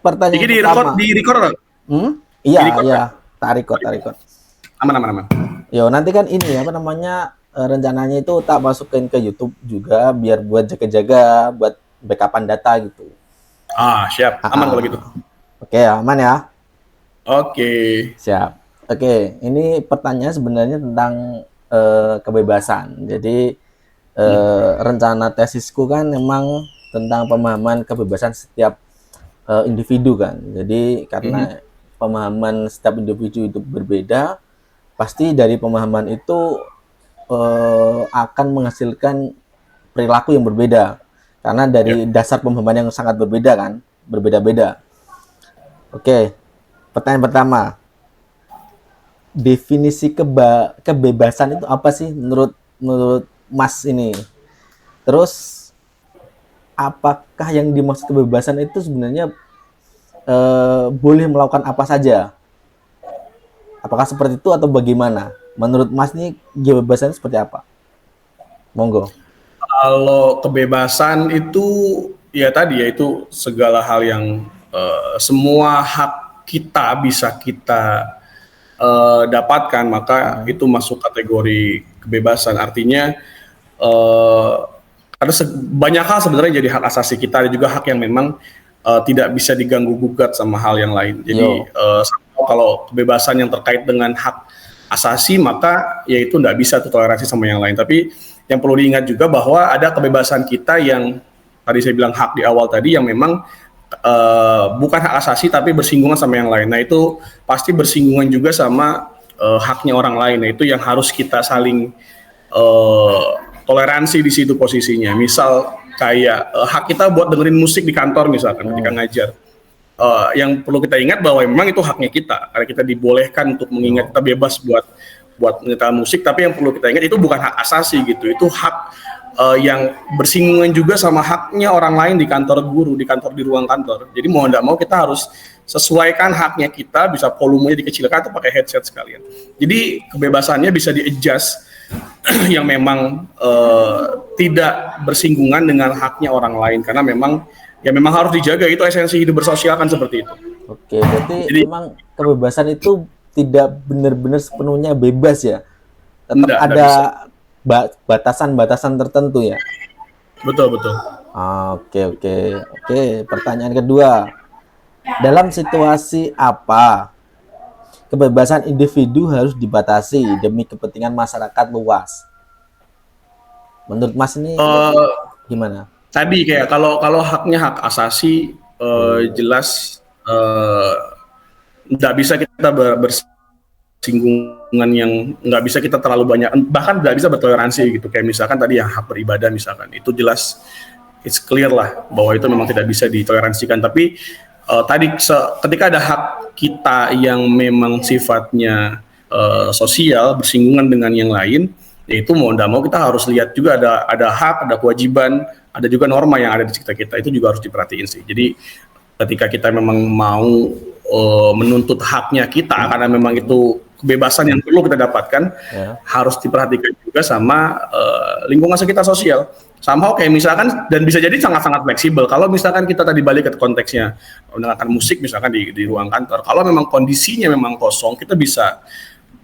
Iki pertanyaan pertama. di record nggak? Di Iya, record iya, kan? tak record. Aman aman aman. Yo, nanti kan ini apa namanya rencananya itu tak masukin ke YouTube juga biar buat jaga-jaga, buat backupan data gitu. Siap, Ah, aman ah. kalau gitu. Oke, aman ya. Oke. Siap. Oke, ini pertanyaan sebenarnya tentang kebebasan. Jadi rencana tesisku kan memang tentang pemahaman kebebasan setiap individu kan. Jadi karena pemahaman setiap individu itu berbeda, pasti dari pemahaman itu akan menghasilkan perilaku yang berbeda. Karena dari Ya. dasar pemahaman yang sangat berbeda kan, berbeda-beda. Oke, pertanyaan pertama. Definisi kebebasan itu apa sih menurut menurut Mas ini? Terus apakah yang dimaksud kebebasan itu sebenarnya boleh melakukan apa saja? Apakah seperti itu atau bagaimana? Menurut Mas ini kebebasan seperti apa? Monggo. Kalau kebebasan itu ya tadi ya itu segala hal yang semua hak kita bisa kita dapatkan, maka itu masuk kategori kebebasan. Artinya eh, ada banyak hal sebenarnya jadi hak asasi kita, ada juga hak yang memang tidak bisa diganggu gugat sama hal yang lain. Jadi Yo. kalau kebebasan yang terkait dengan hak asasi maka ya itu tidak bisa toleransi sama yang lain. Tapi yang perlu diingat juga bahwa ada kebebasan kita yang tadi saya bilang hak di awal tadi yang memang bukan hak asasi tapi bersinggungan sama yang lain. Nah itu pasti bersinggungan juga sama haknya orang lain. Nah itu yang harus kita saling toleransi di situ posisinya. Misal kayak hak kita buat dengerin musik di kantor misalkan ketika ngajar. Yang perlu kita ingat bahwa memang itu haknya kita, karena kita dibolehkan untuk mengingat, kita bebas buat menyetel musik, tapi yang perlu kita ingat itu bukan hak asasi gitu, itu hak yang bersinggungan juga sama haknya orang lain di kantor guru, di kantor, di ruang kantor. Jadi mau tidak mau kita harus sesuaikan haknya kita, bisa volumenya dikecilkan atau pakai headset sekalian. Jadi kebebasannya bisa di-adjust yang memang tidak bersinggungan dengan haknya orang lain, karena memang ya memang harus dijaga, itu esensi hidup bersosial kan seperti itu. Oke, berarti Jadi memang kebebasan itu tidak benar-benar sepenuhnya bebas ya. Tetap enggak ada bisa. batasan-batasan tertentu ya. Betul betul. Oke. Pertanyaan kedua, dalam situasi apa kebebasan individu harus dibatasi demi kepentingan masyarakat luas? Menurut Mas ini Eh, gimana? Tadi kayak kalau haknya hak asasi jelas nggak bisa kita bersinggungan yang nggak bisa kita terlalu banyak, bahkan nggak bisa bertoleransi gitu, kayak misalkan tadi yang hak beribadah misalkan, itu jelas it's clear lah bahwa itu memang tidak bisa ditoleransikan. Tapi tadi ketika ada hak kita yang memang sifatnya sosial bersinggungan dengan yang lain, yaitu mau tidak mau kita harus lihat juga ada hak, ada kewajiban, ada juga norma yang ada di sekitar kita, itu juga harus diperhatiin sih. Jadi ketika kita memang mau menuntut haknya kita karena memang itu kebebasan yang perlu kita dapatkan, Ya. harus diperhatikan juga sama lingkungan sekitar sosial. Somehow kayak misalkan, dan bisa jadi sangat-sangat fleksibel. Kalau misalkan kita tadi balik ke konteksnya mendengarkan musik misalkan di ruang kantor, kalau memang kondisinya memang kosong, kita bisa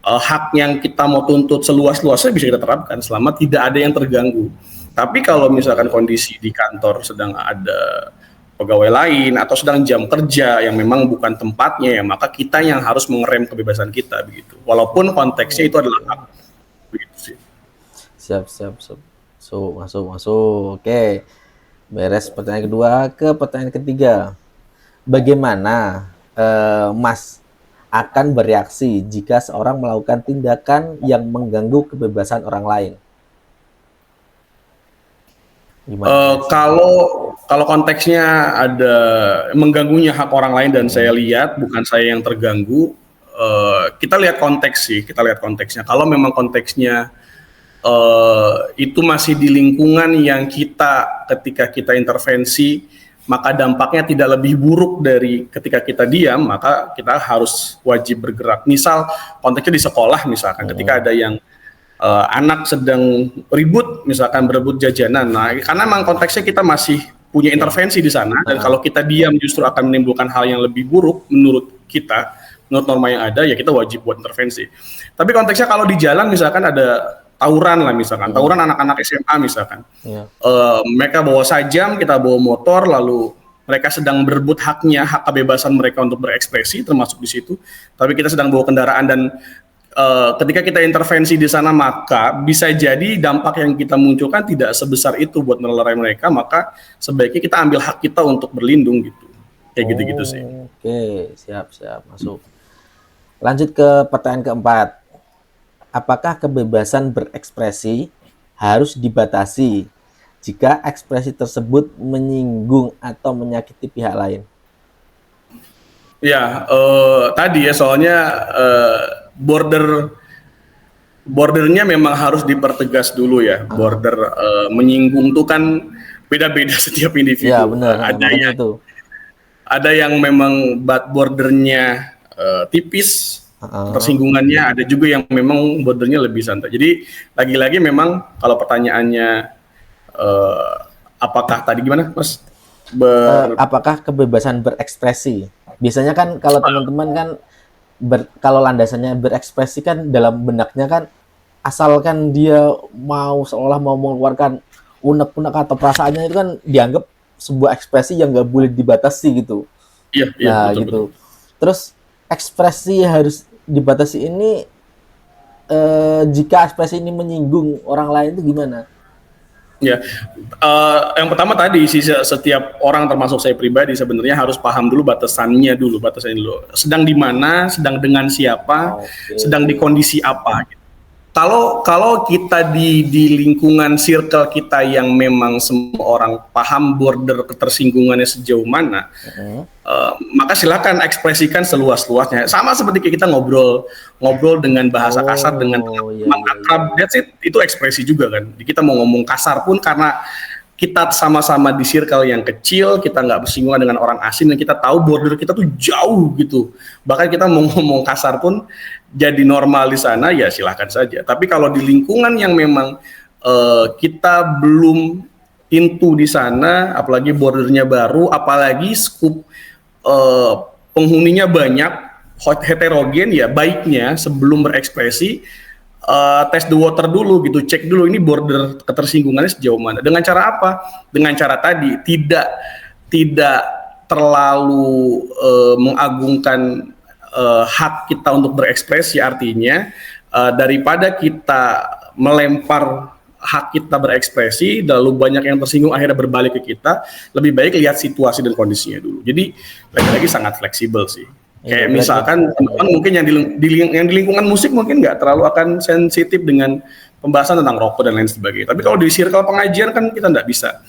hak yang kita mau tuntut seluas-luasnya bisa kita terapkan selama tidak ada yang terganggu. Tapi kalau misalkan kondisi di kantor sedang ada pegawai lain atau sedang jam kerja yang memang bukan tempatnya, ya maka kita yang harus mengerem kebebasan kita begitu. Walaupun konteksnya itu adalah hak. Begitu sih. Siap. Masuk. Oke. Beres pertanyaan kedua, ke pertanyaan ketiga. Bagaimana Mas akan bereaksi jika seorang melakukan tindakan yang mengganggu kebebasan orang lain? Gimana? Kalau konteksnya ada mengganggunya hak orang lain dan saya lihat bukan saya yang terganggu, kita lihat konteks sih, kita lihat konteksnya. Kalau memang konteksnya itu masih di lingkungan yang kita ketika kita intervensi maka dampaknya tidak lebih buruk dari ketika kita diam, maka kita harus wajib bergerak. Misal konteksnya di sekolah misalkan, ketika ada yang anak sedang ribut misalkan berebut jajanan, nah karena memang konteksnya kita masih punya intervensi di sana, dan kalau kita diam justru akan menimbulkan hal yang lebih buruk menurut kita, menurut norma yang ada, ya kita wajib buat intervensi. Tapi konteksnya kalau di jalan misalkan ada tawuran lah misalkan, tawuran anak-anak SMA misalkan, mereka bawa sajam, kita bawa motor, lalu mereka sedang berebut haknya, hak kebebasan mereka untuk berekspresi termasuk di situ, tapi kita sedang bawa kendaraan dan ketika kita intervensi di sana, maka bisa jadi dampak yang kita munculkan tidak sebesar itu buat melerai mereka, maka sebaiknya kita ambil hak kita untuk berlindung gitu. Kayak gitu-gitu sih. Oke, siap masuk. Lanjut ke pertanyaan keempat. Apakah kebebasan berekspresi harus dibatasi jika ekspresi tersebut menyinggung atau menyakiti pihak lain? Ya, tadi ya soalnya bordernya memang harus dipertegas dulu ya. Border menyinggung itu kan beda-beda setiap individu. Ya benar. Ada yang memang bordernya tipis, tersinggungannya. Ada juga yang memang bordernya lebih santai. Jadi lagi-lagi memang kalau pertanyaannya apakah tadi gimana, Mas? Apakah kebebasan berekspresi? Biasanya kan kalau teman-teman kan kalau landasannya berekspresi kan dalam benaknya kan asalkan dia mau seolah mau mengeluarkan unek-unek atau perasaannya itu kan dianggap sebuah ekspresi yang nggak boleh dibatasi gitu. Iya, nah, betul, gitu. Betul. Terus ekspresi harus dibatasi ini jika ekspresi ini menyinggung orang lain itu gimana? Ya, yang pertama tadi setiap orang termasuk saya pribadi sebenarnya harus paham dulu batasannya dulu. Sedang di mana, sedang dengan siapa, sedang di kondisi apa. Gitu. Kalau kita di lingkungan circle kita yang memang semua orang paham border ketersinggungannya sejauh mana, maka silakan ekspresikan seluas-luasnya. Sama seperti kita ngobrol dengan bahasa kasar dengan teman akrab, that's it, itu ekspresi juga kan. Kita mau ngomong kasar pun karena kita sama-sama di circle yang kecil, kita nggak bersinggungan dengan orang asing dan kita tahu border kita tuh jauh gitu. Bahkan kita mau ngomong kasar pun jadi normal di sana, ya silahkan saja. Tapi kalau di lingkungan yang memang kita belum into di sana, apalagi bordernya baru, apalagi skup penghuninya banyak, heterogen, ya baiknya sebelum berekspresi test the water dulu gitu, cek dulu ini border ketersinggungannya sejauh mana. Dengan cara apa? Dengan cara tadi tidak terlalu mengagungkan hak kita untuk berekspresi, artinya daripada kita melempar hak kita berekspresi lalu banyak yang tersinggung akhirnya berbalik ke kita, lebih baik lihat situasi dan kondisinya dulu. Jadi lagi-lagi sangat fleksibel sih. Kayak misalkan teman-teman mungkin yang di lingkungan musik mungkin nggak terlalu akan sensitif dengan pembahasan tentang rokok dan lain sebagainya. Tapi kalau di circle pengajian kan kita nggak bisa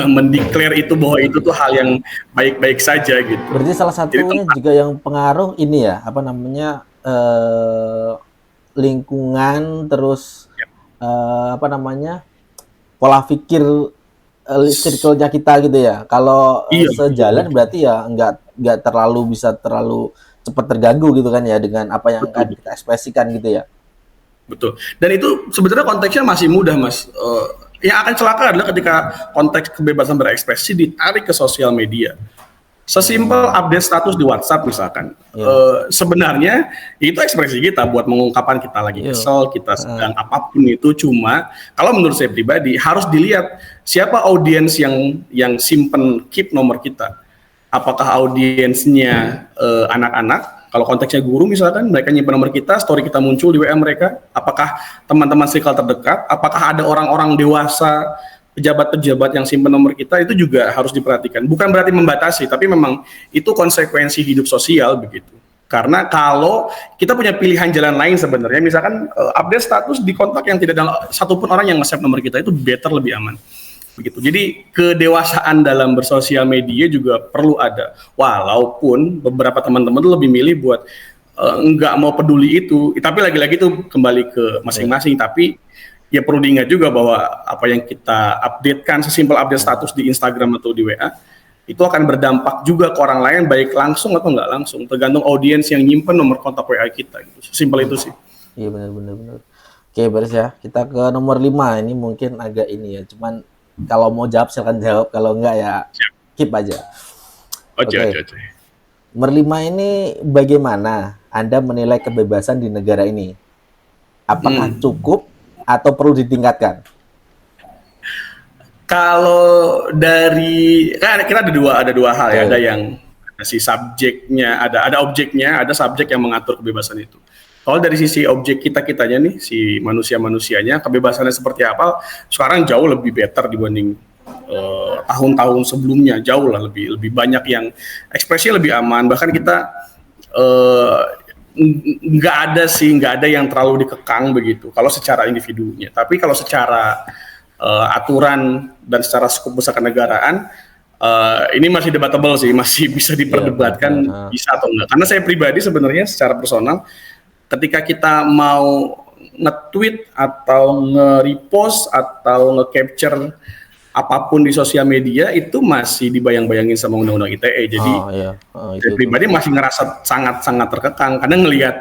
mendeklar itu bahwa itu tuh hal yang baik-baik saja gitu. Berarti salah satunya juga yang pengaruh ini ya, apa namanya, lingkungan, terus apa namanya, pola pikir circle-nya kita gitu ya. Kalau sejalan berarti ya nggak terlalu bisa terlalu cepat terganggu gitu kan ya dengan apa yang akan kita ekspresikan gitu ya. Betul. Dan itu sebenarnya konteksnya masih mudah, Mas. Yang akan celaka adalah ketika konteks kebebasan berekspresi ditarik ke sosial media. Sesimpel update status di WhatsApp misalkan. Sebenarnya itu ekspresi kita buat mengungkapkan kita lagi kesel, kita sedang apapun itu. Cuma kalau menurut saya pribadi harus dilihat siapa audiens yang simpen keep nomor kita. Apakah audiensnya anak-anak? Kalau konteksnya guru misalkan, mereka nyimpan nomor kita, story kita muncul di WA mereka. Apakah teman-teman circle terdekat? Apakah ada orang-orang dewasa, pejabat-pejabat yang simpan nomor kita? Itu juga harus diperhatikan. Bukan berarti membatasi, tapi memang itu konsekuensi hidup sosial begitu. Karena kalau kita punya pilihan jalan lain sebenarnya, misalkan update status di kontak yang tidak ada satupun orang yang nge-save nomor kita, itu better, lebih aman. Begitu. Jadi kedewasaan dalam bersosial media juga perlu ada. Walaupun beberapa teman-teman tuh lebih milih buat nggak mau peduli itu. Tapi lagi-lagi itu kembali ke masing-masing. Tapi ya perlu diingat juga bahwa apa yang kita updatekan, sesimpel update status di Instagram atau di WA, itu akan berdampak juga ke orang lain, baik langsung atau nggak langsung. Tergantung audiens yang nyimpen nomor kontak WA kita. Gitu. Simpel itu sih. Iya benar. Oke, beres ya. Kita ke nomor 5. Ini mungkin agak ini ya. Cuman Kalau mau jawab silakan jawab, kalau enggak ya keep aja. Oke, Oke. oke, oke. Nomor 5 ini, bagaimana Anda menilai kebebasan di negara ini? Apakah cukup atau perlu ditingkatkan? Kalau dari kan kita ada dua hal ya, Oke. ada yang si subjeknya, ada objeknya, ada subjek yang mengatur kebebasan itu. Kalau dari sisi objek kitanya nih, si manusianya, kebebasannya seperti apa? Sekarang jauh lebih better dibanding tahun-tahun sebelumnya, jauh lah lebih banyak yang ekspresinya lebih aman. Bahkan kita eh, nggak ada yang terlalu dikekang begitu. Kalau secara individunya, tapi kalau secara aturan dan secara skup besar kenegaraan, ini masih debatable sih, masih bisa diperdebatkan bisa atau enggak. Karena saya pribadi sebenarnya secara personal, ketika kita mau nge-tweet atau nge-repost atau nge-capture apapun di sosial media itu masih dibayang-bayangin sama undang-undang ITE. Jadi saya pribadi masih ngerasa sangat-sangat terkekang karena ngelihat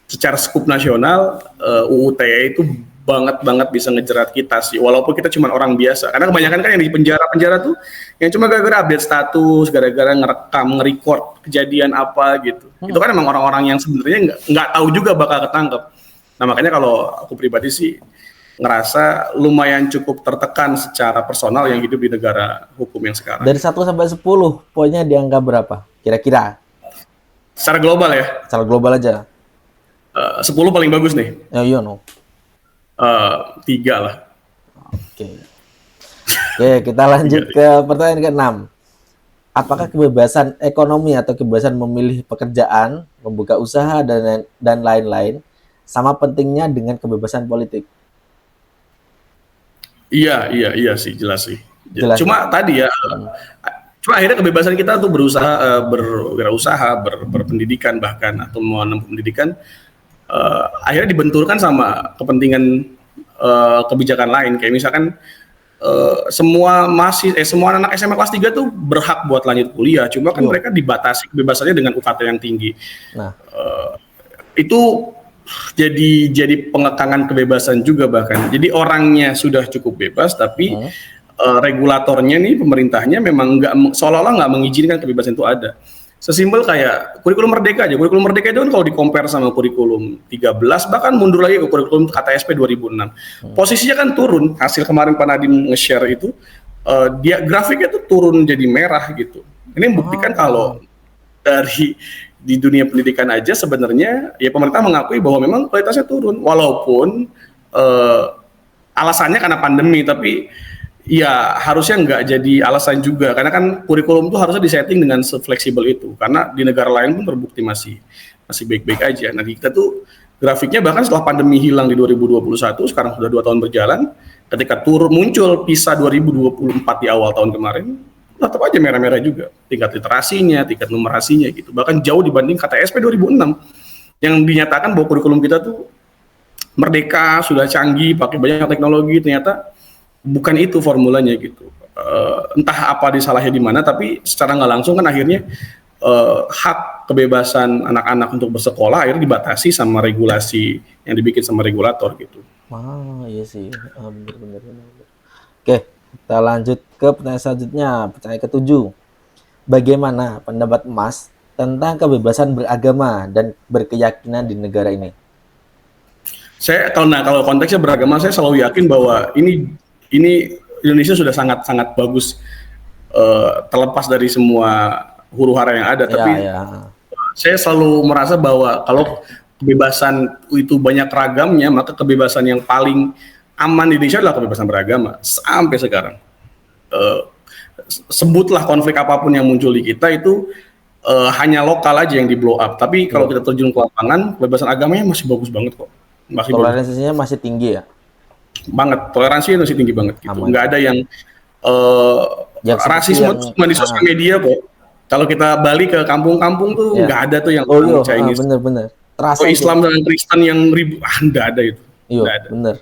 secara skup nasional UU ITE itu banget bisa ngejerat kita sih, walaupun kita cuma orang biasa. Karena kebanyakan kan yang di penjara tuh yang cuma gara-gara update status, gara-gara ngerekam, nge-record kejadian apa gitu. Itu kan emang orang-orang yang sebenarnya nggak tahu juga bakal ketangkep. Nah makanya kalau aku pribadi sih ngerasa lumayan cukup tertekan secara personal yang hidup di negara hukum yang sekarang. Dari 1 sampai 10, poinnya di angka berapa? Kira-kira? Secara global ya? Secara global aja. 10 paling bagus nih. Iya, no. 3 lah. Oke, kita lanjut ke pertanyaan ke-6. Apakah kebebasan ekonomi atau kebebasan memilih pekerjaan, membuka usaha, dan lain-lain sama pentingnya dengan kebebasan politik? Iya sih, jelas sih. Jelas. Cuma tadi ya, cuma akhirnya kebebasan kita tuh berusaha, berwirausaha, berpendidikan bahkan atau menempuh pendidikan, akhirnya dibenturkan sama kepentingan kebijakan lain. Kayak misalkan semua anak SMA kelas 3 tuh berhak buat lanjut kuliah, cuma kan mereka dibatasi kebebasannya dengan UKT yang tinggi. Nah, itu jadi pengekangan kebebasan juga bahkan. Jadi orangnya sudah cukup bebas, tapi regulatornya nih, pemerintahnya memang seolah-olah nggak mengizinkan kebebasan itu ada. Sesimpel kayak kurikulum merdeka aja. Kurikulum merdeka itu kan kalau di-compare sama kurikulum 13, bahkan mundur lagi ke kurikulum KTSP 2006. Posisinya kan turun. Hasil kemarin Pak Nadiem nge-share itu, dia grafiknya tuh turun jadi merah gitu. Ini membuktikan kalau dari di dunia pendidikan aja sebenarnya ya pemerintah mengakui bahwa memang kualitasnya turun. Walaupun alasannya karena pandemi, tapi ya harusnya nggak jadi alasan juga, karena kan kurikulum tuh harusnya disetting dengan se-fleksibel itu, karena di negara lain pun terbukti masih baik-baik aja. Nah kita tuh grafiknya bahkan setelah pandemi hilang di 2021, sekarang sudah 2 tahun berjalan, ketika muncul PISA 2024 di awal tahun kemarin, tetap aja merah-merah juga, tingkat literasinya, tingkat numerasinya gitu, bahkan jauh dibanding KTSP 2006, yang dinyatakan bahwa kurikulum kita tuh merdeka, sudah canggih, pakai banyak teknologi, ternyata bukan itu formulanya gitu. Entah apa disalahnya di mana, tapi secara nggak langsung kan akhirnya hak kebebasan anak-anak untuk bersekolah akhirnya dibatasi sama regulasi yang dibikin sama regulator gitu. Iya sih, benar. Oke, kita lanjut ke pertanyaan selanjutnya, pertanyaan ke-7. Bagaimana pendapat Mas tentang kebebasan beragama dan berkeyakinan di negara ini? Kalau konteksnya beragama, saya selalu yakin bahwa ini Indonesia sudah sangat bagus, terlepas dari semua huru hara yang ada. Tapi saya selalu merasa bahwa kalau kebebasan itu banyak ragamnya, maka kebebasan yang paling aman di Indonesia adalah kebebasan beragama sampai sekarang. Sebutlah konflik apapun yang muncul di kita itu hanya lokal aja yang di blow up. Tapi kalau kita terjun ke lapangan, kebebasan agamanya masih bagus banget kok. Toleransinya masih tinggi ya? Banget, toleransinya masih tinggi banget gitu. Nggak ada yang rasisme cuma di sosial media kok. Kalau kita balik ke kampung-kampung tuh nggak ada tuh yang Chinese. Bener. Terasa Islam dan Kristen yang ribut, nggak ada itu. Iya, bener.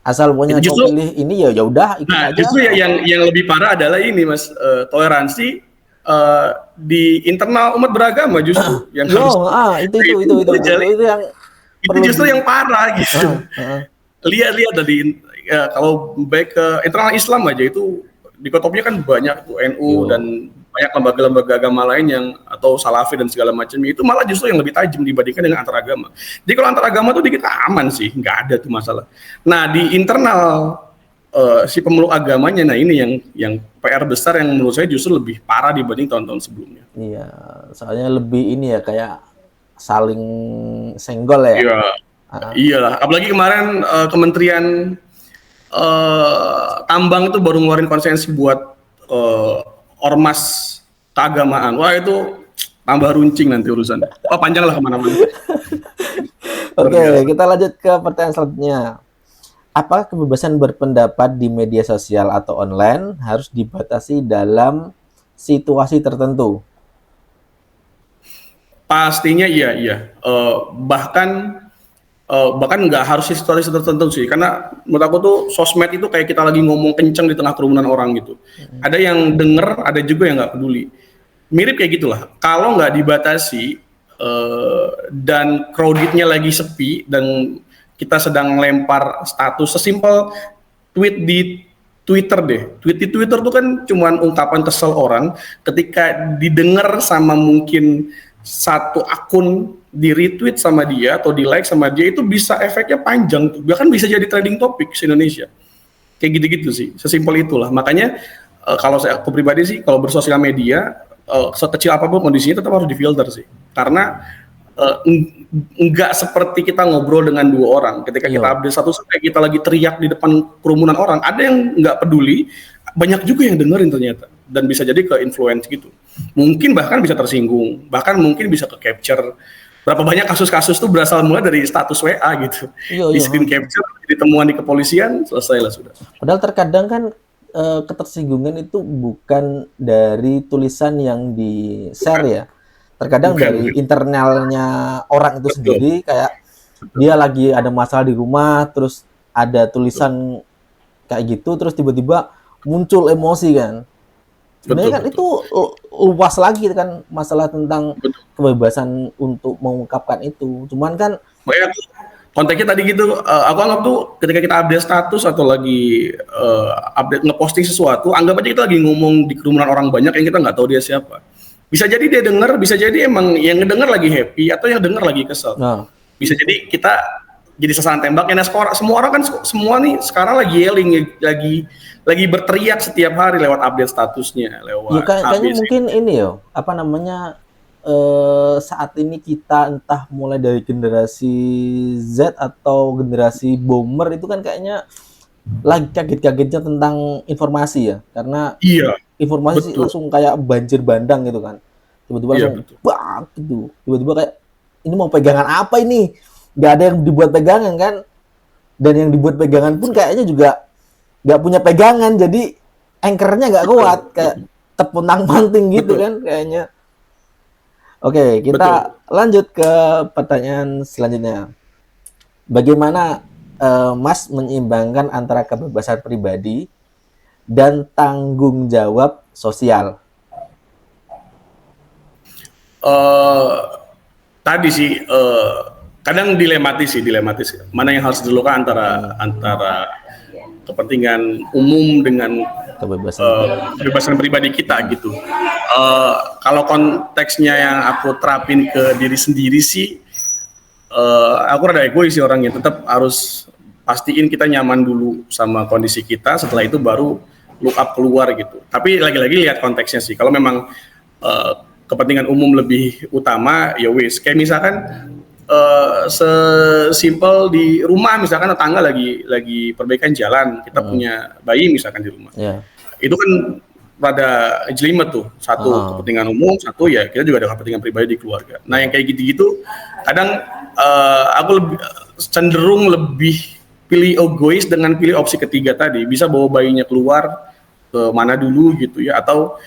Asal punya pilih ini ya udah ikut aja. Justru yang lebih parah adalah ini Mas, toleransi di internal umat beragama justru yang itu yang itu justru yang parah gitu. Lihat tadi kalau baik ke internal Islam aja itu dikotominya kan banyak tuh NU Yo. dan banyak lembaga-lembaga agama lain yang atau Salafi dan segala macam itu malah justru yang lebih tajam dibandingkan dengan antar agama. Jadi kalau antar agama tuh dikit aman sih, nggak ada tuh masalah. Nah di internal si pemeluk agamanya, nah ini yang PR besar yang menurut saya justru lebih parah dibanding tahun-tahun sebelumnya. Iya, soalnya lebih ini ya kayak saling senggol ya. Iya, Ah, iyalah. Apalagi kemarin Kementerian Tambang itu baru ngeluarin konsensi buat ormas keagamaan. Wah itu tambah runcing nanti urusan. Wah panjang lah kemana-mana. Oke, kita lanjut ke pertanyaan selanjutnya. Apakah kebebasan berpendapat di media sosial atau online harus dibatasi dalam situasi tertentu? Pastinya iya iya. Bahkan nggak harus historis tertentu sih, karena menurut aku tuh sosmed itu kayak kita lagi ngomong kenceng di tengah kerumunan orang gitu. Ada yang denger, ada juga yang nggak peduli. Mirip kayak gitulah. Kalau nggak dibatasi dan crowdednya lagi sepi dan kita sedang lempar status sesimpel tweet di Twitter deh. Tweet di Twitter tuh kan cuman ungkapan kesel orang ketika didengar sama mungkin satu akun di retweet sama dia atau di like sama dia itu bisa efeknya panjang tuh. Bahkan bisa jadi trending topic di Indonesia. Kayak gitu-gitu sih. Sesimpel itulah. Makanya kalau aku pribadi sih kalau bersosial media sekecil apapun kondisinya tetap harus difilter sih. Karena enggak seperti kita ngobrol dengan dua orang. Ketika kita update satu kayak kita lagi teriak di depan kerumunan orang, ada yang nggak peduli, banyak juga yang dengerin ternyata dan bisa jadi ke influence gitu. Mungkin bahkan bisa tersinggung, bahkan mungkin bisa ke capture. Berapa banyak kasus-kasus tuh berasal mulai dari status WA gitu. Di screen capture, ditemuan di kepolisian, selesai lah sudah. Padahal terkadang kan ketersinggungan itu bukan dari tulisan yang di-share ya. Terkadang dari internalnya orang itu sendiri, kayak dia lagi ada masalah di rumah, terus ada tulisan kayak gitu, terus tiba-tiba muncul emosi kan. Sebenarnya kan itu luas lagi kan masalah tentang kebebasan untuk mengungkapkan itu. Cuman kan konteksnya tadi gitu, aku anggap tuh ketika kita update status atau lagi update ngeposting sesuatu, anggap aja kita lagi ngomong di kerumunan orang banyak yang kita nggak tahu dia siapa. Bisa jadi dia denger, bisa jadi emang yang ngedenger lagi happy atau yang denger lagi kesel. Bisa jadi kita jadi sasaran tembaknya. Nah, semua orang kan semua nih sekarang lagi yelling, lagi berteriak setiap hari lewat update statusnya, lewat. Ya kayaknya mungkin ini yo, apa namanya saat ini kita entah mulai dari generasi Z atau generasi boomer itu kan kayaknya lagi kaget-kagetnya tentang informasi ya, karena informasi sih langsung kayak banjir bandang gitu kan, tiba-tiba langsung bang gitu, tiba-tiba kayak ini mau pegangan apa ini, nggak ada yang dibuat pegangan kan, dan yang dibuat pegangan pun kayaknya juga nggak punya pegangan, jadi anchornya nggak kuat, kayak tepuntang manting gitu kan kayaknya. Oke, kita lanjut ke pertanyaan selanjutnya. Bagaimana Mas menyeimbangkan antara kebebasan pribadi dan tanggung jawab sosial? Tadi sih kadang dilematis. Mana yang harus dilakukan antara kepentingan umum dengan kebebasan pribadi kita gitu. Kalau konteksnya yang aku terapin ke diri sendiri sih, aku rada egois sih orangnya. Tetap harus pastiin kita nyaman dulu sama kondisi kita. Setelah itu baru look up keluar gitu. Tapi lagi-lagi lihat konteksnya sih. Kalau memang kepentingan umum lebih utama, ya wis. Kayak misalkan sesimpel di rumah, misalkan tetangga lagi perbaikan jalan, kita punya bayi misalkan di rumah. Itu kan rada jelimet tuh. Satu kepentingan umum, satu ya kita juga ada kepentingan pribadi di keluarga. Nah yang kayak gitu-gitu, kadang aku cenderung lebih pilih egois dengan pilih opsi ketiga tadi, bisa bawa bayinya keluar ke mana dulu gitu ya, atau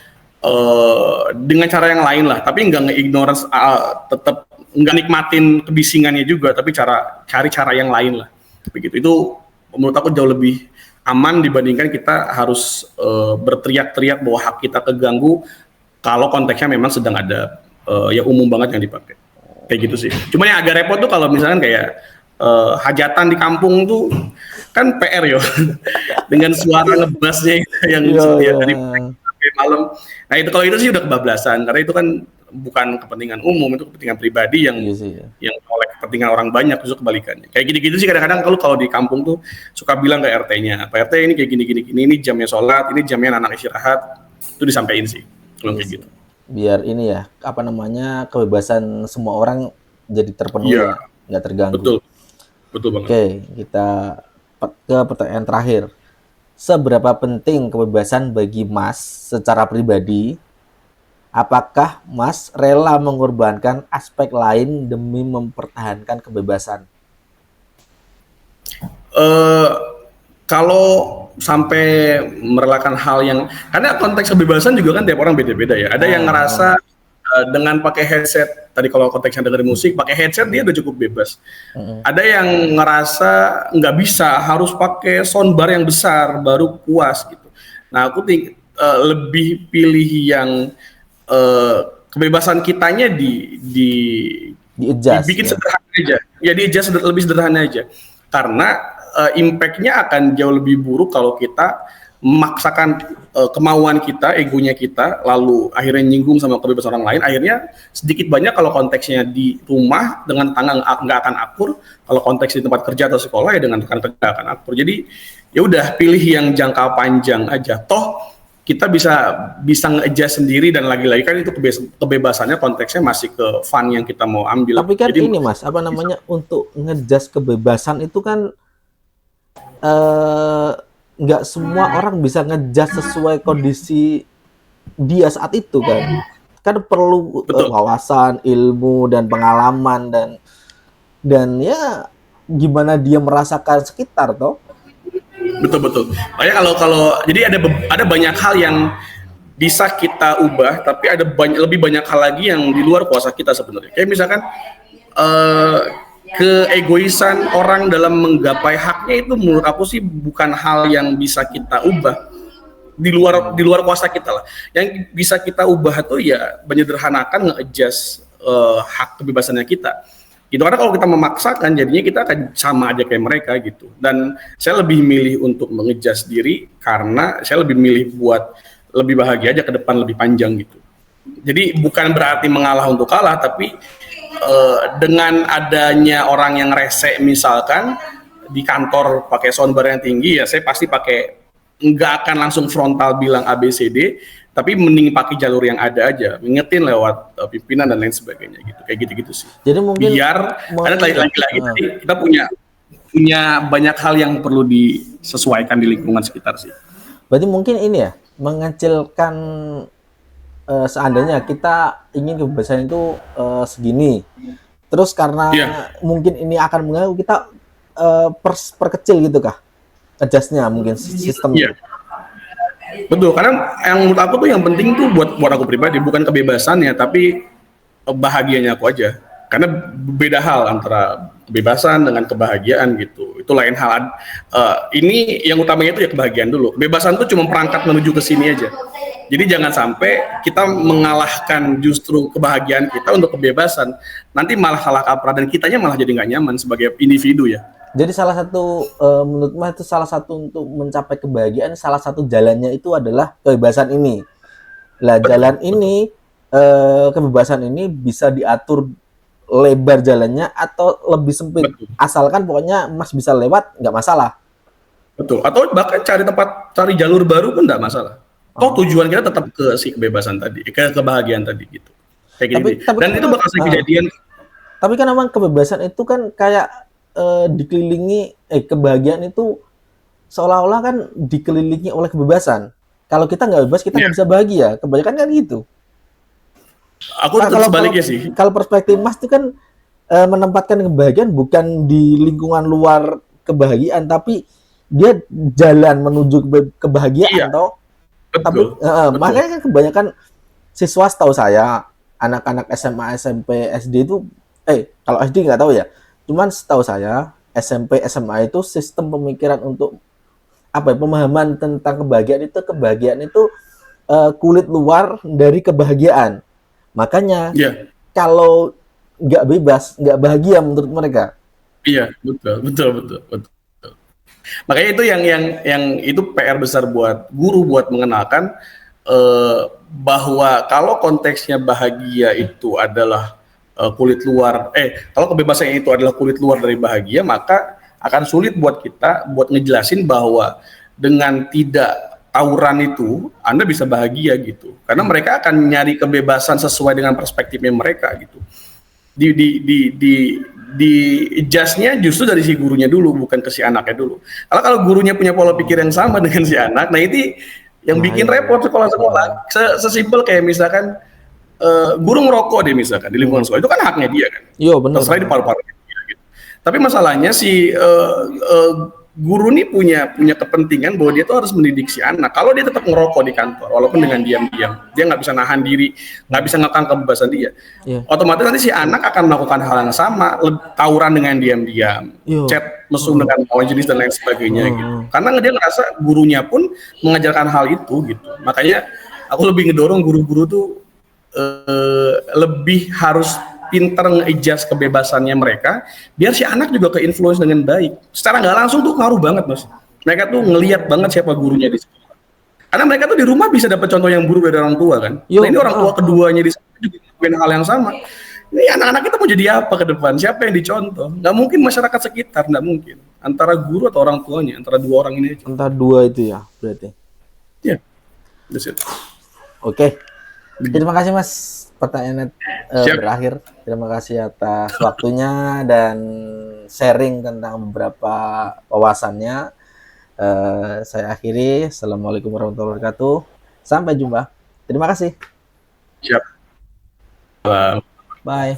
dengan cara yang lain lah, tapi nggak nge-ignorance, tetap nggak nikmatin kebisingannya juga, tapi cari cara yang lain lah, begitu. Itu menurut aku jauh lebih aman dibandingkan kita harus berteriak-teriak bahwa hak kita keganggu kalau konteksnya memang sedang ada yang umum banget yang dipakai, kayak gitu sih. Cuman yang agak repot tuh kalau misalkan kayak hajatan di kampung tuh kan PR yo dengan suara ngebasnya yang Iya. dari sampai malam. Nah itu kalau itu sih udah kebablasan karena itu kan bukan kepentingan umum, itu kepentingan pribadi yang Iya sih. oleh kepentingan orang banyak, justru kebalikannya. Kayak gini-gitu sih kadang-kadang kalau di kampung tuh suka bilang ke RT-nya, Pak RT ini kayak gini-gini, ini jamnya sholat, ini jamnya anak istirahat, itu disampaikan sih kalau kayak gitu. Biar ini ya, apa namanya, kebebasan semua orang jadi terpenuhi Iya, ya, nggak terganggu. betul banget. Oke, kita ke pertanyaan terakhir. Seberapa penting kebebasan bagi Mas secara pribadi? Apakah Mas rela mengorbankan aspek lain demi mempertahankan kebebasan? Kalau sampai merelakan hal yang, karena konteks kebebasan juga kan tiap orang beda-beda ya. Ada yang ngerasa dengan pakai headset, tadi kalau konteksnya dengerin musik, pakai headset dia udah cukup bebas. Ada yang ngerasa nggak bisa, harus pakai soundbar yang besar baru puas gitu. Nah aku lebih pilih yang kebebasan kitanya dibikin sederhana aja, ya di-adjust lebih sederhana aja, karena impact-nya akan jauh lebih buruk kalau kita memaksakan kemauan kita, egonya kita, lalu akhirnya nyinggung sama kebebasan orang lain. Akhirnya sedikit banyak kalau konteksnya di rumah dengan tangan nggak akan akur, kalau konteks di tempat kerja atau sekolah ya dengan rekan kerja akan akur. Jadi ya udah pilih yang jangka panjang aja. Toh kita bisa nge-adjust sendiri, dan lagi-lagi kan itu kebebasannya konteksnya masih ke fun yang kita mau ambil. Tapi kan jadi, ini Mas, apa namanya, untuk nge-adjust kebebasan itu kan nggak semua orang bisa nge-adjust sesuai kondisi dia saat itu kan perlu wawasan, ilmu dan pengalaman dan ya gimana dia merasakan sekitar toh. Betul. Makanya kalau jadi ada banyak hal yang bisa kita ubah, tapi ada lebih banyak hal lagi yang di luar kuasa kita sebenarnya. Kayak misalkan keegoisan orang dalam menggapai haknya itu menurut aku sih bukan hal yang bisa kita ubah, di luar kuasa kita lah. Yang bisa kita ubah tuh ya menyederhanakan, nge-adjust hak kebebasannya kita. Gitu, karena kalau kita memaksakan jadinya kita akan sama aja kayak mereka gitu. Dan saya lebih milih untuk mengejas diri karena saya lebih milih buat lebih bahagia aja ke depan, lebih panjang gitu. Jadi bukan berarti mengalah untuk kalah, tapi dengan adanya orang yang rese misalkan di kantor pakai soundbar yang tinggi, ya saya pasti nggak akan langsung frontal bilang ABCD, tapi mending pakai jalur yang ada aja, ngingetin lewat pimpinan dan lain sebagainya gitu, kayak gitu gitu sih. Jadi mungkin biar ada lagi-lagi kita punya banyak hal yang perlu disesuaikan di lingkungan sekitar sih. Berarti mungkin ini ya, mengecilkan seandainya kita ingin kebebasan itu segini, terus karena mungkin ini akan mengganggu, kita perkecil gitu kah? Adjustnya mungkin sistemnya. Betul, karena yang menurut aku tuh yang penting tuh buat aku pribadi bukan kebebasannya, tapi bahagianya aku aja. Karena beda hal antara kebebasan dengan kebahagiaan gitu. Itu lain hal. Ini yang utamanya itu ya kebahagiaan dulu. Kebebasan tuh cuma perangkat menuju ke sini aja. Jadi jangan sampai kita mengalahkan justru kebahagiaan kita untuk kebebasan. Nanti malah salah kaprah dan kitanya malah jadi nggak nyaman sebagai individu ya. Jadi salah satu menurut Mas itu salah satu untuk mencapai kebahagiaan, salah satu jalannya itu adalah kebebasan ini. Lah jalan ini kebebasan ini bisa diatur lebar jalannya atau lebih sempit. Betul. Asalkan pokoknya Mas bisa lewat nggak masalah. Betul. Atau bahkan cari jalur baru pun nggak masalah. Tujuan kita tetap ke si kebebasan tadi, ke kebahagiaan tadi gitu. Kayak gini. Dan itu bakal kejadian. Tapi kan memang kebebasan itu kan kayak dikelilingi kebahagiaan itu seolah-olah kan dikelilingi oleh kebebasan. Kalau kita nggak bebas, kita nggak bisa bahagia. Kebanyakan kan gitu. Aku tetap sebaliknya sih. Kalau perspektif Mas itu kan menempatkan kebahagiaan bukan di lingkungan luar kebahagiaan, tapi dia jalan menuju kebahagiaan toh. Betul. Tapi makanya kan kebanyakan siswa setahu saya, anak-anak SMA, SMP, SD itu kalau SD nggak tahu ya. Cuman setahu saya SMP, SMA itu sistem pemikiran untuk pemahaman tentang kebahagiaan itu kulit luar dari kebahagiaan. Makanya kalau nggak bebas, nggak bahagia menurut mereka. Iya, betul, betul, betul, betul. Makanya itu yang itu PR besar buat guru buat mengenalkan bahwa kalau konteksnya bahagia itu adalah kulit luar, kalau kebebasan itu adalah kulit luar dari bahagia, maka akan sulit buat kita buat ngejelasin bahwa dengan tidak tawuran itu Anda bisa bahagia gitu. Karena mereka akan nyari kebebasan sesuai dengan perspektifnya mereka gitu. Di adjustnya justru dari si gurunya dulu, bukan ke si anaknya dulu. Kalau gurunya punya pola pikir yang sama dengan si anak, nah itu yang bikin repot sekolah-sekolah. Sesimpel kayak misalkan guru ngerokok deh misalkan di lingkungan sekolah, itu kan haknya dia kan, Iya benar. terserah di paru-paru dia gitu. Tapi masalahnya si guru nih punya kepentingan bahwa dia tuh harus mendidik si anak. Kalau dia tetap ngerokok di kantor, walaupun dengan diam-diam, dia nggak bisa nahan diri, nggak bisa ngekang kebebasan dia. Otomatis nanti si anak akan melakukan hal yang sama, tawuran dengan diam-diam, chat mesum dengan lawan jenis dan lain sebagainya gitu. Karena dia ngerasa gurunya pun mengajarkan hal itu gitu. Makanya aku lebih ngedorong guru-guru tuh lebih harus pinter nge-adjust kebebasannya mereka, biar si anak juga ke-influence dengan baik. Secara nggak langsung tuh ngaruh banget, Mas. Mereka tuh ngelihat banget siapa gurunya di sekolah. Karena mereka tuh di rumah bisa dapat contoh yang buruk dari orang tua kan. Nah ini orang tua keduanya di sekolah juga ngelakuin hal yang sama. Ini anak-anak kita mau jadi apa ke depan? Siapa yang dicontoh? Nggak mungkin masyarakat sekitar, nggak mungkin. Antara guru atau orang tuanya, antara dua orang ini aja. Antara dua itu ya, berarti. Ya, that's it. Oke. Terima kasih Mas. Pertanyaan berakhir. Terima kasih atas waktunya dan sharing tentang beberapa wawasannya. Saya akhiri. Assalamualaikum warahmatullahi wabarakatuh. Sampai jumpa. Terima kasih. Siap. Bye.